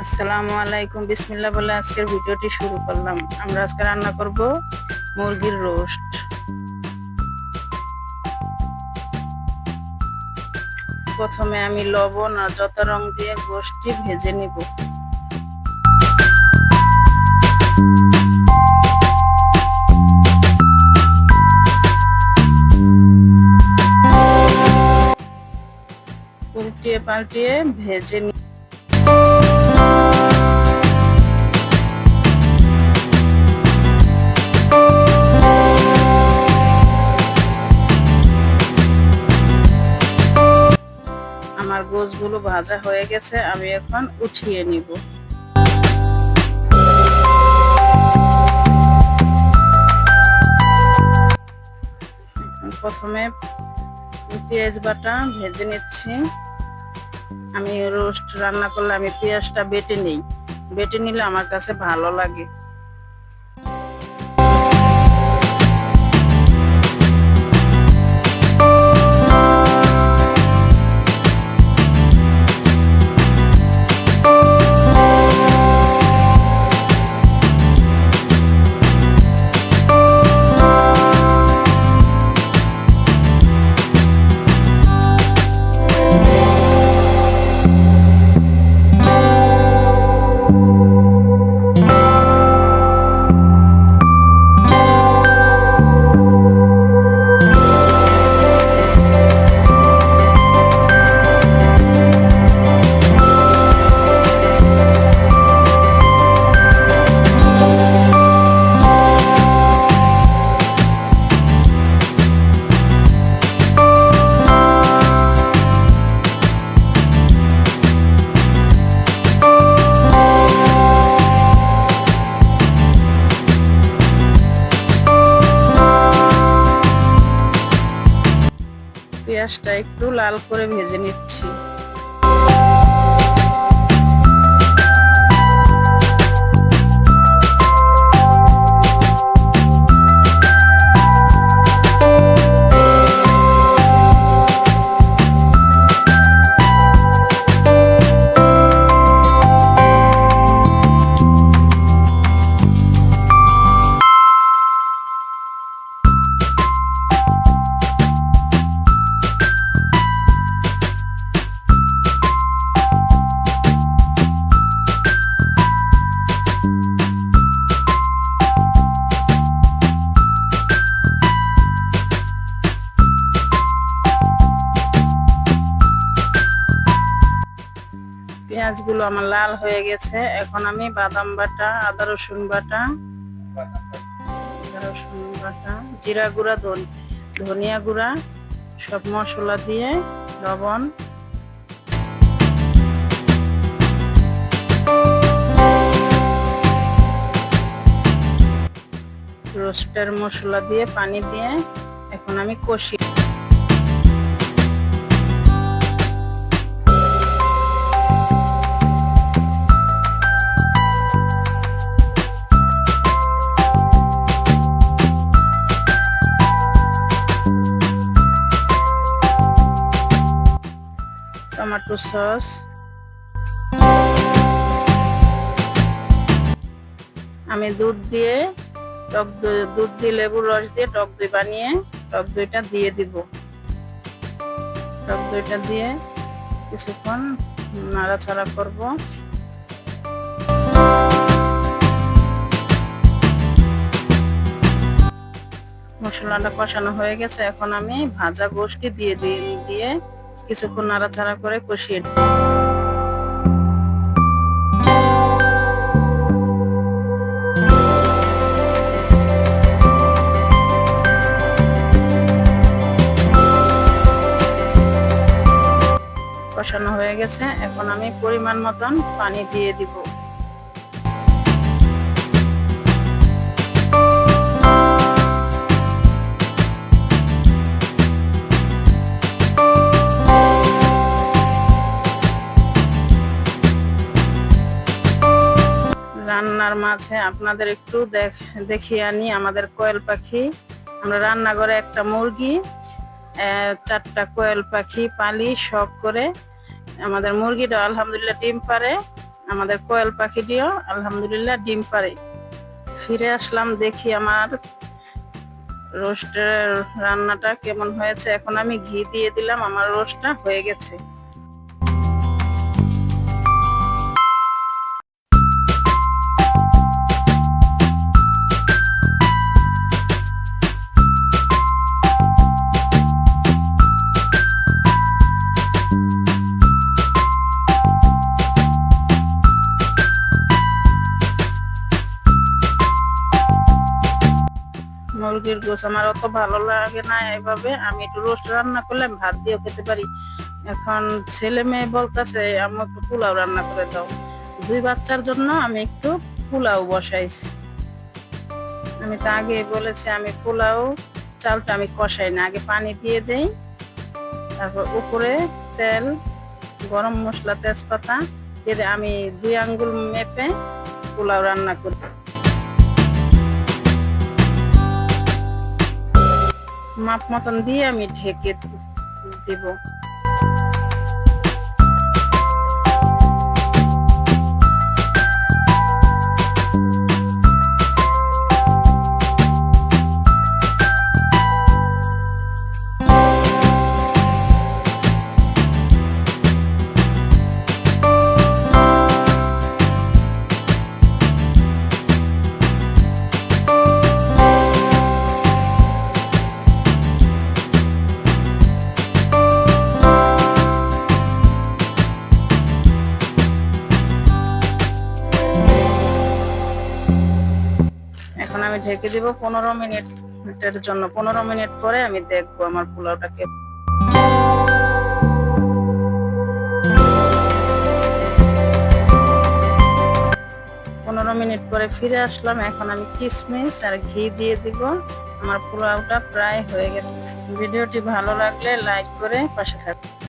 আসসালামু আলাইকুম, বিসমিল্লাহ বলে আজকের ভিডিওটি শুরু করলাম। আমরা আজকে রান্না করব মুরগির রোস্ট। প্রথমে আমি লবণ আর যত রং দিয়ে গোশটি ভেজে নিব। উল্টিয়ে পাল্টিয়ে ভেজে নিব। আমার গোশগুলো ভাজা হয়ে গেছে, আমি এখন উঠিয়ে নিব। প্রথমে পেঁয়াজ বাটা ভেজে নিচ্ছি। আমি রোস্ট রান্না করলে আমি পেঁয়াজটা বেটে নিই, বেটে নিলে আমার কাছে ভালো লাগে। পেঁয়াজটা একটু লাল করে ভেজে নিচ্ছি। পেঁয়াজগুলো আমার লাল হয়ে গেছে, এখন আমি বাদাম বাটা, আদা রসুন বাটা, জিরা গুঁড়া, ধনিয়া গুঁড়া সব মশলা দিয়ে লবণ, রোস্টের মশলা দিয়ে পানি দিয়ে এখন আমি কষি। টমেটো সস, আমি দুধ দিয়ে লেবুর রস দিয়ে টক দই বানিয়ে টক দইটা দিয়ে দিব। টক দইটা দিয়ে কিছুক্ষণ নাড়াচাড়া করব। মশলাটা কষানো হয়ে গেছে, এখন আমি ভাজা গোশটি দিয়ে কিছুক্ষণ নাড়াচাড়া করে কষিয়ে নিব। কষানো হয়ে গেছে, এখন আমি পরিমাণ মতন পানি দিয়ে দিব। রান্নার মাঝে আপনাদের একটু দেখিয়ে আনি আমাদের কোয়েল পাখি। আমরা রান্নাঘরে একটা মুরগি, 4টা কোয়েল পাখি পালি শখ করে। আমাদের মুরগিটা আলহামদুলিল্লাহ ডিম পারে। আমাদের কোয়েল পাখিটিও আলহামদুলিল্লাহ ডিম পারে। ফিরে আসলাম, দেখি আমার রোস্টের রান্নাটা কেমন হয়েছে। এখন আমি ঘি দিয়ে দিলাম, আমার রোস্টটা হয়ে গেছে। মুরগির গোশ আমার অত ভালো লাগে না, এভাবে আমি একটু রোস্ট রান্না করলে আমি ভাত দিয়েও খেতে পারি। এখন ছেলে মেয়ে বলতেছে আম্মু একটু পোলাও রান্না করে দাও। দুই বাচ্চার জন্য আমি একটু পোলাও বসাইছি। আমি তো আগে বলেছি আমি পোলাও চালটা আমি কষাই না, আগে পানি দিয়ে দেই, তারপর উপরে তেল, গরম মশলা, তেজপাতা দিয়ে আমি 2 আঙ্গুল মেপে পোলাও রান্না করি। মাপ মতন দিয়ে আমি ঢেকে দিব। এখন আমি ঢেকে দিব 15 মিনিটের জন্য। 15 মিনিট পরে আমি দেখবো আমার পোলাওটাকে। 15 মিনিট পরে ফিরে আসলাম। এখন আমি কিশমিশ আর ঘি দিয়ে দিব। আমার পোলাওটা প্রায় হয়ে গেছে। ভিডিওটি ভালো লাগলে লাইক করে পাশে থাকবেন।